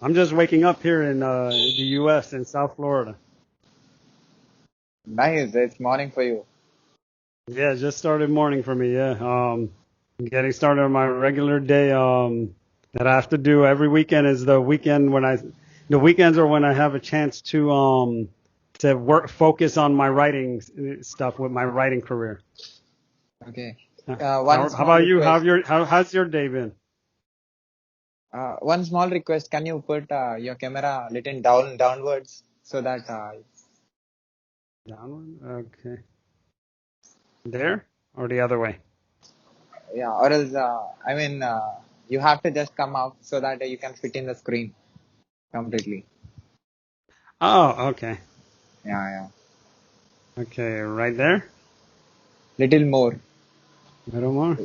I'm just waking up here in the U.S. in South Florida. Nice, it's morning for you. Yeah, it just started morning for me. Yeah, getting started on my regular day. That I have to do every weekend is the weekends are when I have a chance to work focus on my writing stuff with my writing career. Okay. Uh, One How small about you? request. How's your day been? One small request. Can you put your camera little downwards so that Downward. Okay. There or the other way? yeah, or else you have to just come up so that you can fit in the screen completely. Oh, okay. Yeah, yeah. Okay, right there. Little more. Little more.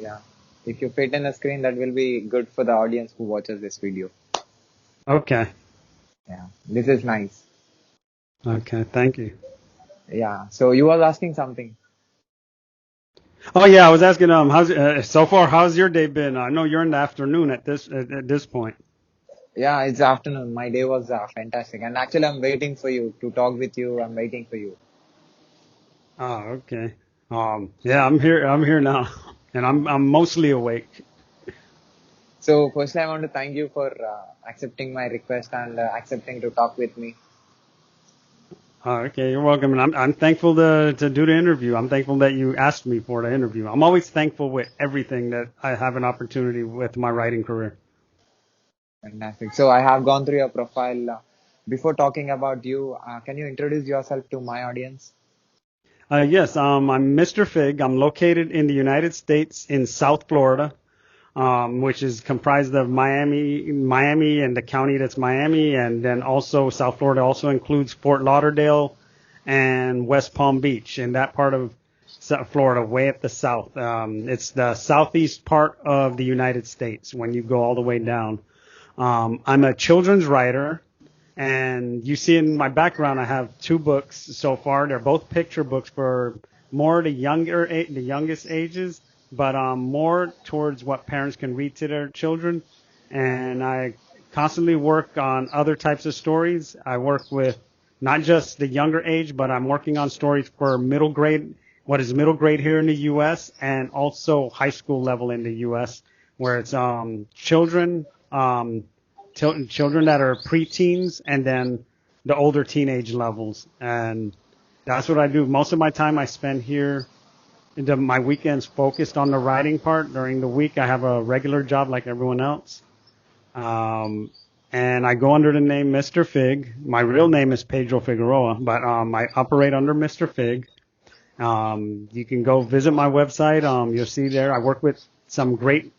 Yeah. If you fit in the screen, that will be good for the audience who watches this video. Okay. Yeah. This is nice. Okay. Thank you. Yeah. So you was asking something. Oh yeah, I was asking how's so far how's your day been? I know you're in the afternoon at this point. Yeah, it's afternoon. My day was fantastic. And actually, I'm waiting for you to talk with you. I'm waiting for you. Oh, okay. Yeah, I'm here now. And I'm mostly awake. So, firstly, I want to thank you for accepting my request and accepting to talk with me. Oh, okay, you're welcome. And I'm thankful to do the interview. I'm thankful that you asked me for the interview. I'm always thankful with everything that I have an opportunity with my writing career. Fantastic. So, I have gone through your profile. Before talking about you, can you introduce yourself to my audience? Yes, I'm Mr. Figg. I'm located in the United States in South Florida. Which is comprised of Miami and the county that's Miami, and then also South Florida also includes Fort Lauderdale and West Palm Beach, and that part of Florida, way at the south. It's the southeast part of the United States when you go all the way down. I'm a children's writer, and you see in my background I have two books so far. They're both picture books for more the youngest ages, but more towards what parents can read to their children. And I constantly work on other types of stories. I work with not just the younger age, but I'm working on stories for middle grade, what is middle grade here in the U.S., and also high school level in the U.S., where it's children, children that are preteens, and then the older teenage levels. And that's what I do. Most of my time I spend here. My weekends focused on the writing part. During the week, I have a regular job like everyone else. Um, and I go under the name Mr. Figg. My real name is Pedro Figueroa, but I operate under Mr. Figg. You can go visit my website. You'll see there I work with some great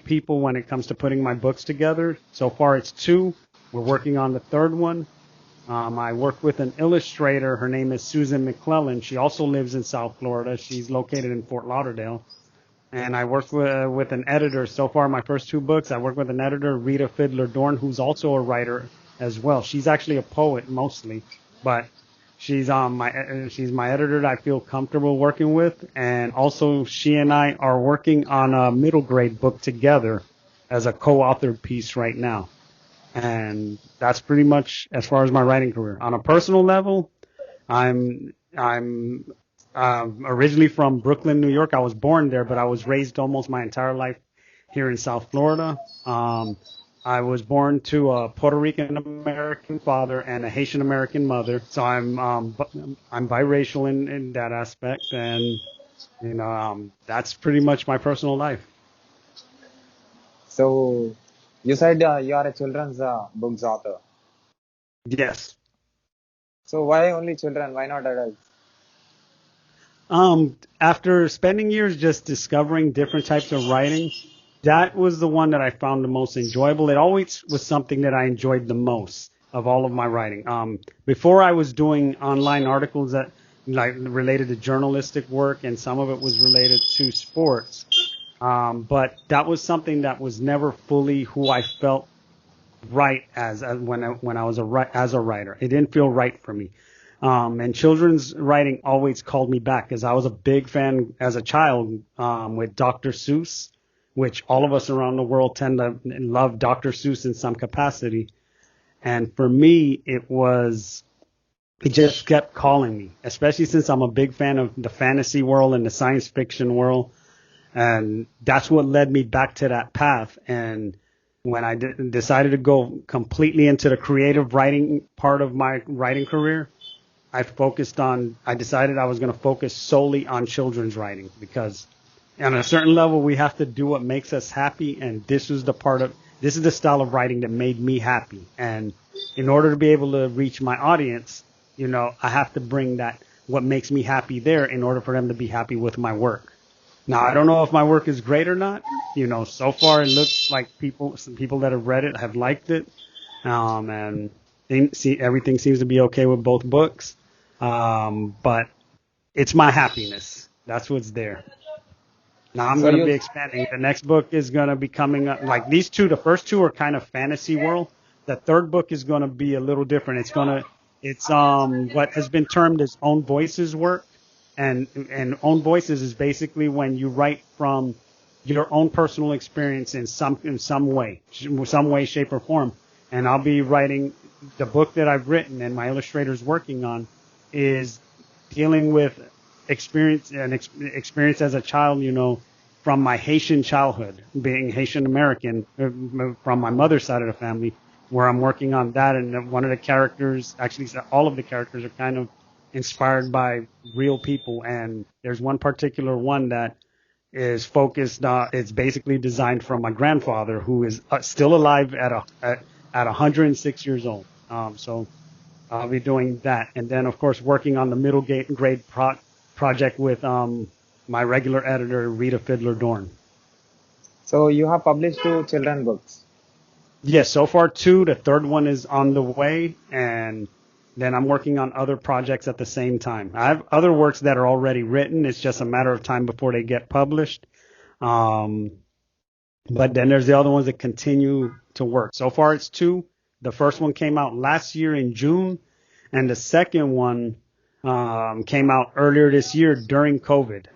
people when it comes to putting my books together. So far, it's two. We're working on the third one. I work with an illustrator. Her name is Susan McClellan. She also lives in South Florida. She's located in Fort Lauderdale. And I work with an editor. So far, my first two books, I work with an editor, Rita Fiddler Dorn, who's also a writer as well. She's actually a poet mostly, but she's my editor that I feel comfortable working with. And also, she and I are working on a middle grade book together as a co-authored piece right now. And that's pretty much as far as my writing career. On a personal level, I'm originally from Brooklyn, New York. I was born there, but I was raised almost my entire life here in South Florida. I was born to a Puerto Rican American father and a Haitian American mother, so I'm biracial in that aspect, and that's pretty much my personal life. So, you said you are a children's books author. Yes. So, why only children? Why not adults? After spending years just discovering different types of writing, that was the one that I found the most enjoyable. It always was something that I enjoyed the most of all of my writing. Before I was doing online articles that like related to journalistic work, and some of it was related to sports. But that was something that was never fully who I felt right as when I was as a writer. It didn't feel right for me. And children's writing always called me back because I was a big fan as a child with Dr. Seuss. which all of us around the world tend to love Dr. Seuss in some capacity. And for me, it just kept calling me, especially since I'm a big fan of the fantasy world and the science fiction world. And that's what led me back to that path. And when I decided to go completely into the creative writing part of my writing career, I decided I was going to focus solely on children's writing, because on a certain level, we have to do what makes us happy. And this is the style of writing that made me happy. And in order to be able to reach my audience, I have to bring what makes me happy there in order for them to be happy with my work. Now, I don't know if my work is great or not. So far it looks like some people that have read it have liked it. And everything seems to be okay with both books. But it's my happiness. That's what's there. Now I'm going to be expanding. The next book is going to be coming up. Like these two, the first two are kind of fantasy world. The third book is going to be a little different. It's what has been termed as own voices work. And own voices is basically when you write from your own personal experience in some way, shape, or form. And I'll be writing the book that I've written and my illustrator's working on is dealing with experience as a child, from my Haitian childhood, being Haitian American, from my mother's side of the family, where I'm working on that. And one of the characters, actually all of the characters, are kind of inspired by real people. And there's one particular one that is focused on, it's basically designed from my grandfather, who is still alive at 106 years old. So I'll be doing that. And then, of course, working on the middle grade project with my regular editor, Rita Fiddler-Dorn. So you have published 2 children books? Yes, so far 2. The third one is on the way, and then I'm working on other projects at the same time. I have other works that are already written. It's just a matter of time before they get published. But then there's the other ones that continue to work. So far it's 2. The first one came out last year in June, and the second one came out earlier this year during COVID.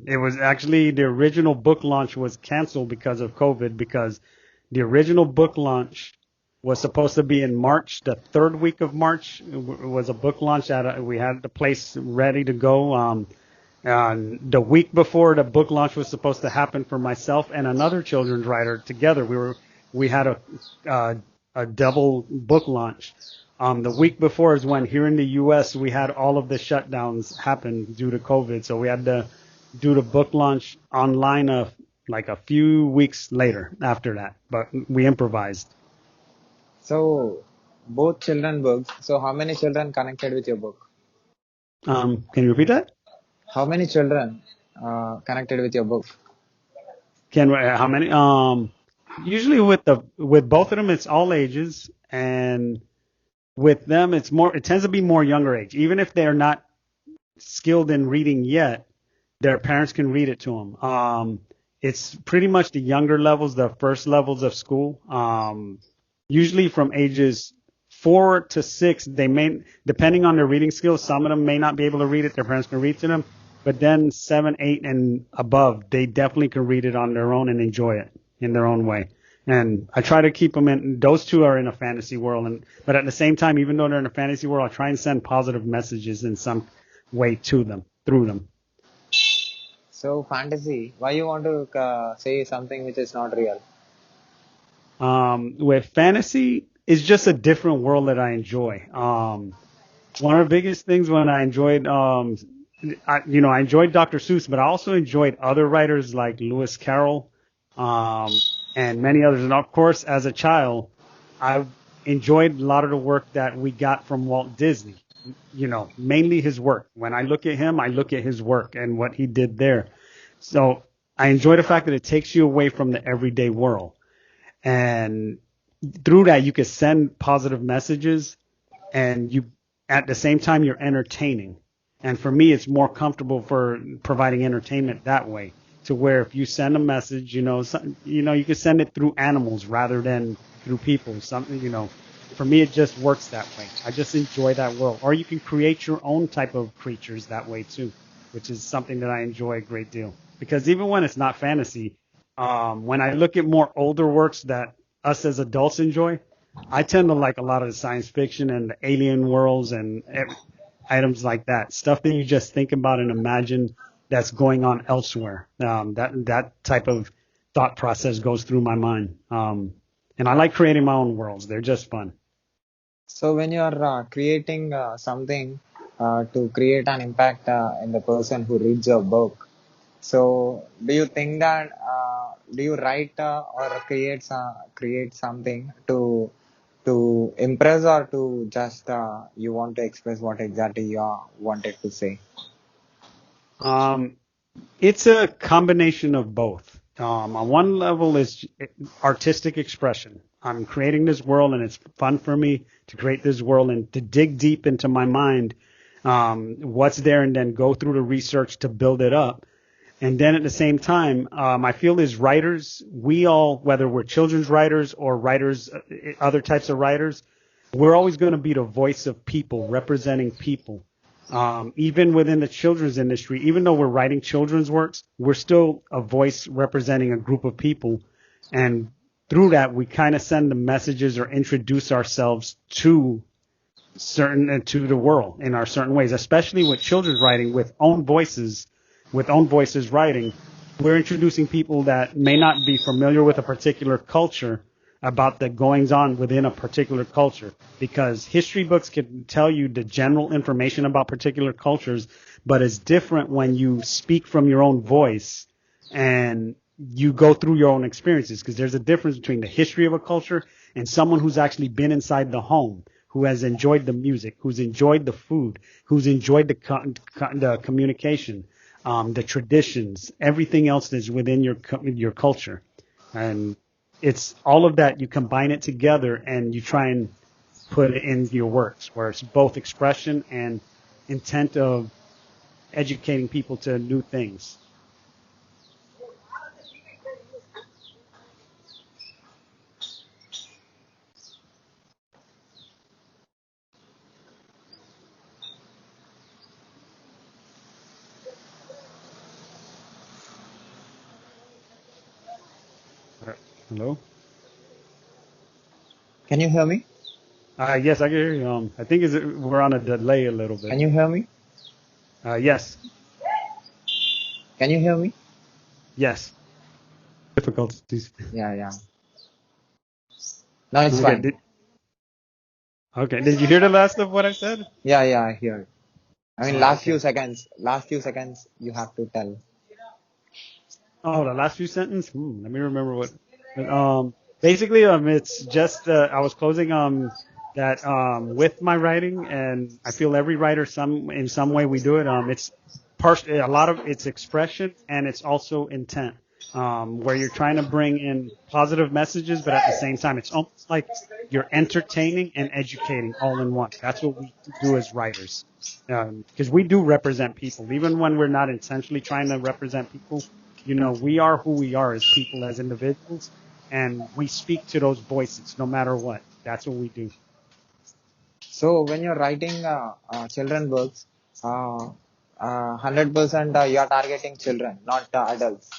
It was actually, the original book launch was canceled because of COVID, because the original book launch was supposed to be in March. The third week of March was a book launch. We had the place ready to go. The week before the book launch was supposed to happen for myself and another children's writer together, we had a double book launch. The week before is when here in the U.S. we had all of the shutdowns happen due to COVID. So we had to do the book launch online like a few weeks later after that. But we improvised. So both children books. So how many children connected with your book? Can you repeat that? How many children connected with your book? How many? Usually with both of them, it's all ages, and with them, it tends to be more younger age. Even if they're not skilled in reading yet, their parents can read it to them. It's pretty much the younger levels, the first levels of school. Usually from ages 4 to 6, they may, depending on their reading skills, some of them may not be able to read it. Their parents can read to them. But then 7, 8, and above, they definitely can read it on their own and enjoy it in their own way. And I try to keep them in, those two are in a fantasy world. But at the same time, even though they're in a fantasy world, I try and send positive messages in some way to them, through them. So fantasy, why you want to say something which is not real? With fantasy, it's just a different world that I enjoy. One of the biggest things when I enjoyed, I enjoyed Dr. Seuss, but I also enjoyed other writers like Lewis Carroll, and many others. And of course, as a child, I enjoyed a lot of the work that we got from Walt Disney. Mainly his work. When I look at him, I look at his work and what he did there. So I enjoy the fact that it takes you away from the everyday world. And through that, you can send positive messages, and at the same time, you're entertaining. And for me, it's more comfortable for providing entertainment that way, to where if you send a message, you can send it through animals rather than through people. For me, it just works that way. I just enjoy that world. Or you can create your own type of creatures that way too, which is something that I enjoy a great deal. Because even when it's not fantasy, When I look at more older works that us as adults enjoy, I tend to like a lot of the science fiction and the alien worlds and items like that. Stuff that you just think about and imagine that's going on elsewhere. That type of thought process goes through my mind. And I like creating my own worlds. They're just fun. So when you are creating something to create an impact in the person who reads your book, so do you think that do you write or create something to impress or to just you want to express what exactly you wanted to say? Um, it's a combination of both. On one level is artistic expression. I'm creating this world, and it's fun for me to create this world and to dig deep into my mind, what's there, and then go through the research to build it up. And then at the same time, I feel as writers, we all, whether we're children's writers or writers, other types of writers, we're always going to be the voice of people, representing people. Even within the children's industry, even though we're writing children's works, we're still a voice representing a group of people. And through that, we kind of send the messages or introduce ourselves to the world in our certain ways, especially with children's writing with own voices writing. We're introducing people that may not be familiar with a particular culture about the goings on within a particular culture, because history books can tell you the general information about particular cultures, but it's different when you speak from your own voice and you go through your own experiences, because there's a difference between the history of a culture and someone who's actually been inside the home, who has enjoyed the music, who's enjoyed the food, who's enjoyed the communication, the traditions, everything else that's within your culture. And it's all of that. You combine it together and you try and put it in your works, where it's both expression and intent of educating people to new things. Hello? Can you hear me? Yes, I can hear you. I think we're on a delay a little bit. Can you hear me? Yes, Can you hear me? yes. Difficulties. Yeah, yeah. No, it's Okay. fine. Okay. Did you hear the last of what I said? Yeah, yeah, I hear it. I mean, Okay. last few seconds, you have to tell. Oh, the last few sentences. Let me remember what. Basically, it's just I was closing that with my writing, and I feel every writer in some way we do it. It's a lot of it's expression and it's also intent. Where you're trying to bring in positive messages, but at the same time, it's almost like you're entertaining and educating all in one. That's what we do as writers, because we do represent people, even when we're not intentionally trying to represent people. We are who we are as people, as individuals, and we speak to those voices no matter what. That's what we do. So when you're writing children books, 100% you are targeting children, not adults.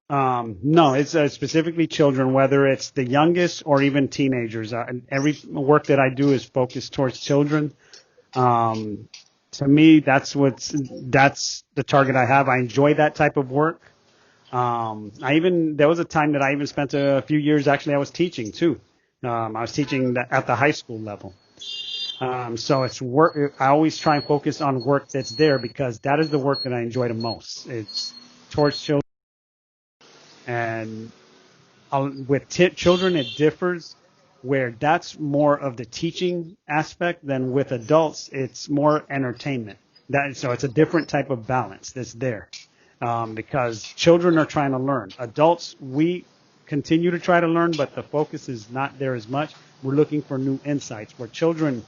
No, it's specifically children, whether it's the youngest or even teenagers. And every work that I do is focused towards children. Um, to me, that's the target I have. I enjoy that type of work. There was a time that I even spent a few years, actually, I was teaching too. I was teaching at the high school level. So it's work. I always try and focus on work that's there, because that is the work that I enjoy the most. It's towards children. And with children, it differs, where that's more of the teaching aspect than with adults. It's more entertainment. So it's a different type of balance that's there, because children are trying to learn. Adults, we continue to try to learn, but the focus is not there as much. We're looking for new insights, where children,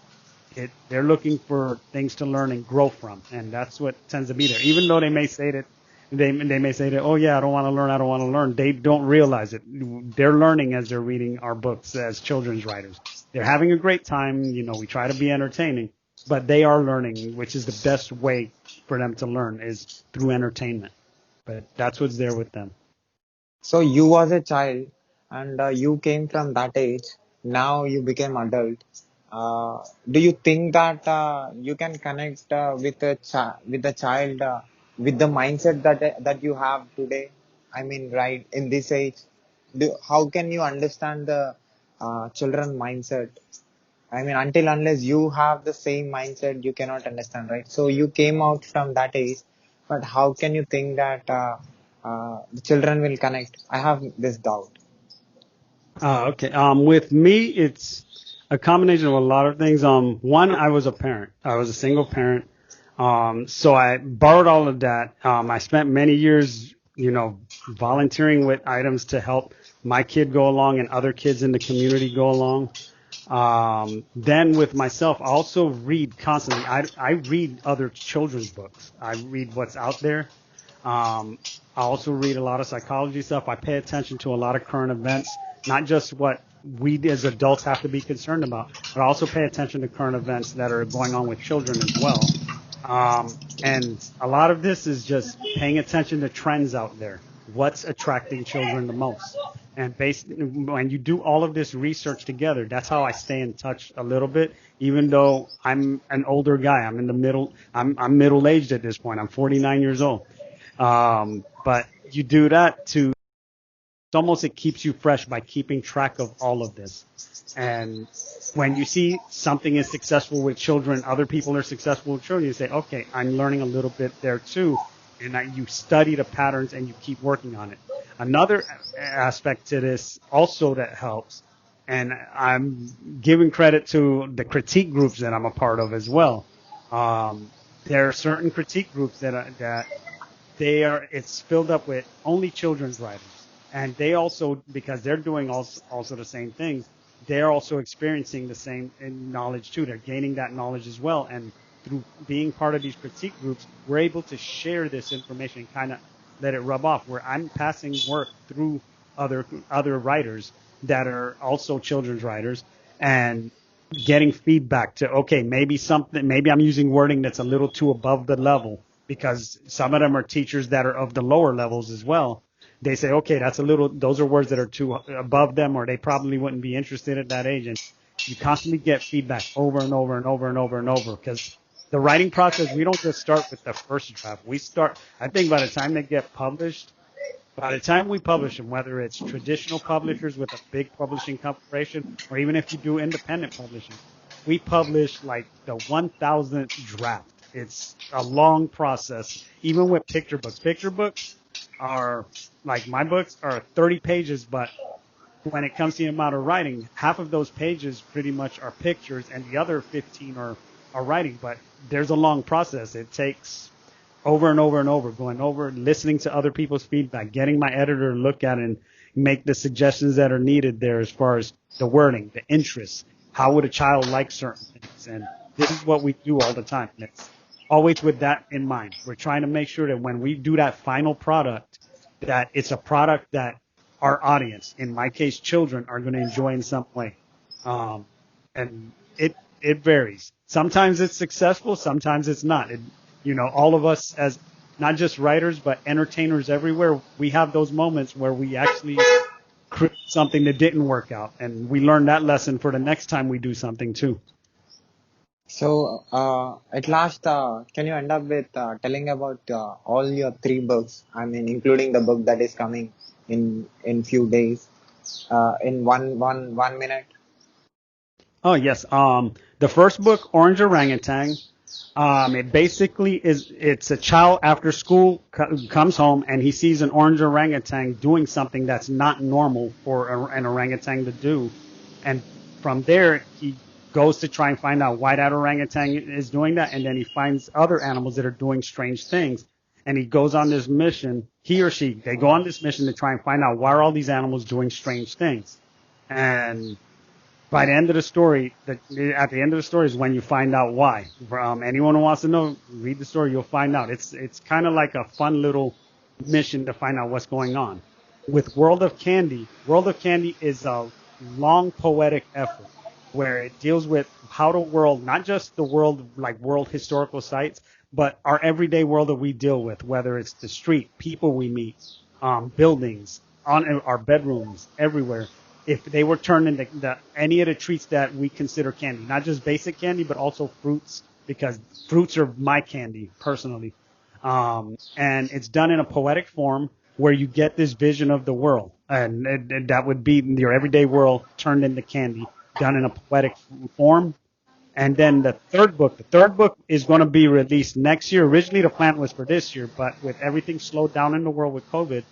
they're looking for things to learn and grow from, and that's what tends to be there. Even though they may say that, oh yeah, I don't want to learn, I don't want to learn. They don't realize it. They're learning as they're reading our books as children's writers. They're having a great time. We try to be entertaining, but they are learning, which is the best way for them to learn, is through entertainment. But that's what's there with them. So you was a child and you came from that age. Now you became adult. Do you think that you can connect with a child with the mindset that you have today? I mean, right in this age, how can you understand the children mindset? I mean, until unless you have the same mindset, you cannot understand, right? So you came out from that age, but how can you think that the children will connect? I have this doubt. Okay. With me, it's a combination of a lot of things. One, I was a parent. I was a single parent. So I borrowed all of that. I spent many years, volunteering with items to help my kid go along and other kids in the community go along. Then with myself, I also read constantly. I read other children's books. I read what's out there. I also read a lot of psychology stuff. I pay attention to a lot of current events, not just what we as adults have to be concerned about, but I also pay attention to current events that are going on with children as well. And a lot of this is just paying attention to trends out there. What's attracting children the most? And when you do all of this research together, that's how I stay in touch a little bit, even though I'm an older guy. I'm middle aged at this point. I'm 49 years old. But you do that to, it's almost, it keeps you fresh by keeping track of all of this. And when you see something is successful with children, other people are successful with children, you say, okay, I'm learning a little bit there too. And you study the patterns and you keep working on it. Another aspect to this also that helps, and I'm giving credit to the critique groups that I'm a part of as well. There are certain critique groups that it's filled up with only children's writers. And they also, because they're doing also the same things, they're also experiencing the same knowledge too. They're gaining that knowledge as well. And through being part of these critique groups, we're able to share this information, kind of let it rub off, where I'm passing work through other writers that are also children's writers and getting feedback to, okay, maybe I'm using wording that's a little too above the level, because some of them are teachers that are of the lower levels as well. They say, okay, those are words that are too above them, or they probably wouldn't be interested at that age. And you constantly get feedback over and over and over and over and over, because the writing process, we don't just start with the first draft. I think by the time they get published, by the time we publish them, whether it's traditional publishers with a big publishing corporation, or even if you do independent publishing, we publish like the 1,000th draft. It's a long process, even with picture books. Picture books are, like my books are 30 pages, but when it comes to the amount of writing, half of those pages pretty much are pictures and the other 15 are writing. But there's a long process. It takes over and over and over, going over, listening to other people's feedback, getting my editor to look at it and make the suggestions that are needed there as far as the wording, the interests. How would a child like certain things? And this is what we do all the time. It's always with that in mind. We're trying to make sure that when we do that final product, that it's a product that our audience, in my case, children, are going to enjoy in some way. And it varies. Sometimes it's successful, sometimes it's not. All of us, as not just writers but entertainers everywhere, we have those moments where we actually create something that didn't work out, and we learn that lesson for the next time we do something too. So at last, can you end up with telling about all your three books? I mean, including the book that is coming in few days, in one minute. Oh yes. The first book, Orange Orangutan, it basically it's a child after school comes home and he sees an orange orangutan doing something that's not normal for an orangutan to do. And from there, he goes to try and find out why that orangutan is doing that. And then he finds other animals that are doing strange things. And he goes on this mission, he or she, they go on this mission to try and find out why are all these animals doing strange things. And by the end of the story, at the end of the story is when you find out why. Anyone who wants to know, read the story, you'll find out. It's kind of like a fun little mission to find out what's going on. With World of Candy is a long poetic effort where it deals with how the world, not just the world like world historical sites, but our everyday world that we deal with, whether it's the street, people we meet, buildings, on our bedrooms, everywhere. If they were turned into any of the treats that we consider candy, not just basic candy, but also fruits, because fruits are my candy personally. And it's done in a poetic form where you get this vision of the world, and that would be your everyday world turned into candy, done in a poetic form. And then the third book is going to be released next year. Originally, the plan was for this year, but with everything slowed down in the world with COVID,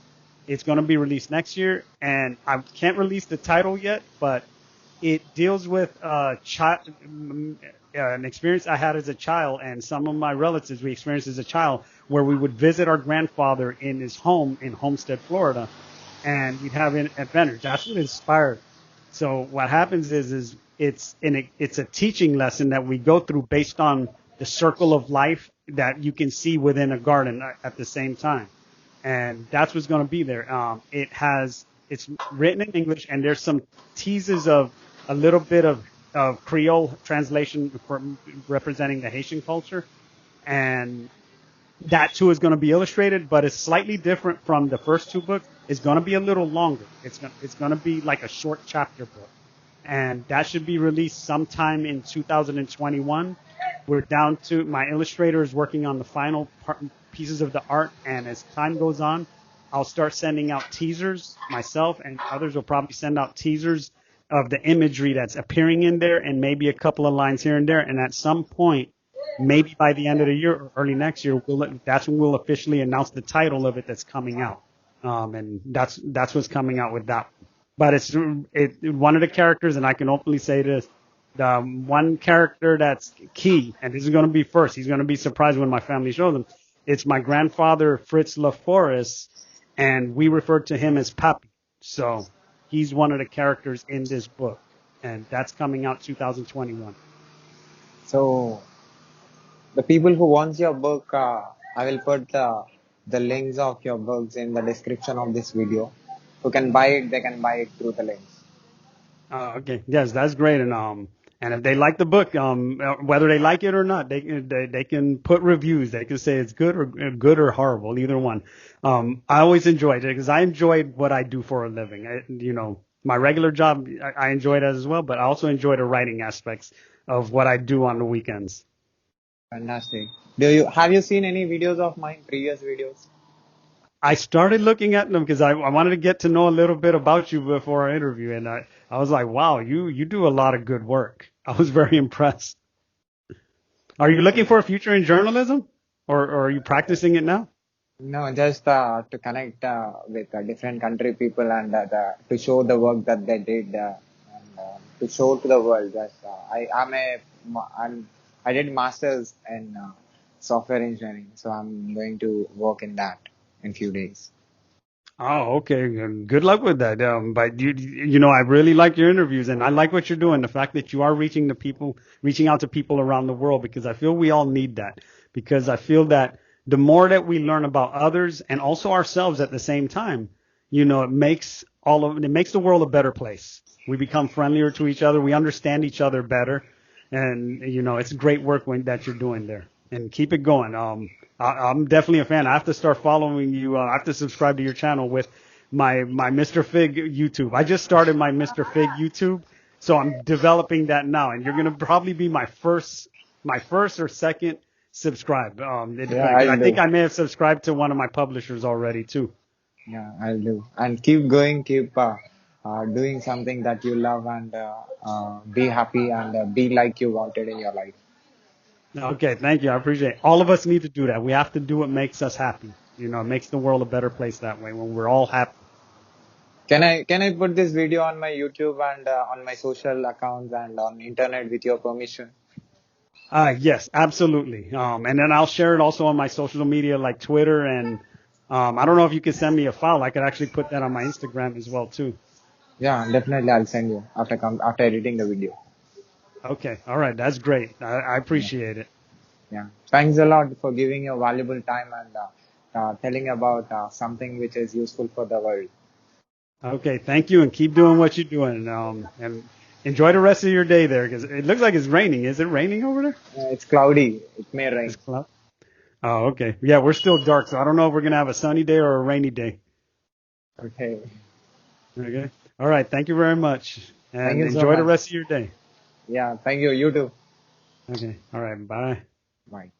it's going to be released next year. And I can't release the title yet, but it deals with an experience I had as a child, and some of my relatives we experienced as a child, where we would visit our grandfather in his home in Homestead, Florida, and we'd have adventures. That's what inspired. So what happens is it's a teaching lesson that we go through based on the circle of life that you can see within a garden at the same time, and that's what's going to be there. It's written in English, and there's some teases of a little bit of Creole translation for representing the Haitian culture, and that too is going to be illustrated, but it's slightly different from the first two books. It's going to be a little longer. It's going to be like a short chapter book, and that should be released sometime in 2021. We're down to my illustrator is working on the final pieces of the art, and as time goes on, I'll start sending out teasers myself, and others will probably send out teasers of the imagery that's appearing in there, and maybe a couple of lines here and there. And at some point, maybe by the end of the year or early next year, that's when we'll officially announce the title of it that's coming out. And that's what's coming out with that. But it's one of the characters, and I can openly say this, the one character that's key, and this is going to be first. He's going to be surprised when my family shows him. It's my grandfather, Fritz LaForest, and we refer to him as Papi. So he's one of the characters in this book, and that's coming out 2021. So the people who wants your book, I will put the links of your books in the description of this video. Who can buy it, they can buy it through the links. Okay. Yes, that's great. And if they like the book, whether they like it or not, they can put reviews. They can say it's good or horrible, either one. I always enjoyed it because I enjoyed what I do for a living. My regular job, I enjoyed it as well, but I also enjoy the writing aspects of what I do on the weekends. Fantastic. Have you seen any videos of mine, previous videos? I started looking at them because I wanted to get to know a little bit about you before our interview, and I was like, wow, you do a lot of good work. I was very impressed. Are you looking for a future in journalism, or are you practicing it now? No, just to connect with different country people and to show the work that they did and to show to the world. I did masters in software engineering, so I'm going to work in that in few days. Oh, okay. Good luck with that. But I really like your interviews, and I like what you're doing. The fact that you are reaching out to people around the world, because I feel we all need that. Because I feel that the more that we learn about others and also ourselves at the same time, it makes the world a better place. We become friendlier to each other. We understand each other better, and it's great work that you're doing there. And keep it going. I'm definitely a fan. I have to start following you. I have to subscribe to your channel with my Mr. Figg YouTube. I just started my Mr. Figg YouTube, so I'm developing that now. And you're gonna probably be my first or second subscribe. I think I may have subscribed to one of my publishers already too. Yeah, I'll do. And keep going. Keep doing something that you love, and be happy and be like you wanted in your life. Okay, thank you. I appreciate it. All of us need to do that. We have to do what makes us happy. It makes the world a better place that way when we're all happy. Can I put this video on my YouTube and on my social accounts and on internet with your permission? Yes, absolutely. And then I'll share it also on my social media like Twitter, and I don't know if you could send me a file. I could actually put that on my Instagram as well too. Yeah, definitely I'll send you after editing the video. Okay. All right. That's great. I appreciate it. Yeah. Thanks a lot for giving your valuable time and telling about something which is useful for the world. Okay. Thank you, and keep doing what you're doing. And enjoy the rest of your day there, because it looks like it's raining. Is it raining over there? It's cloudy. It may rain. It's cloudy. Oh, okay. Yeah, we're still dark, so I don't know if we're going to have a sunny day or a rainy day. Okay. Okay. All right. Thank you very much, Thank and you so enjoy the much. rest of your day. Yeah, thank you. You too. Okay. All right. Bye. Bye.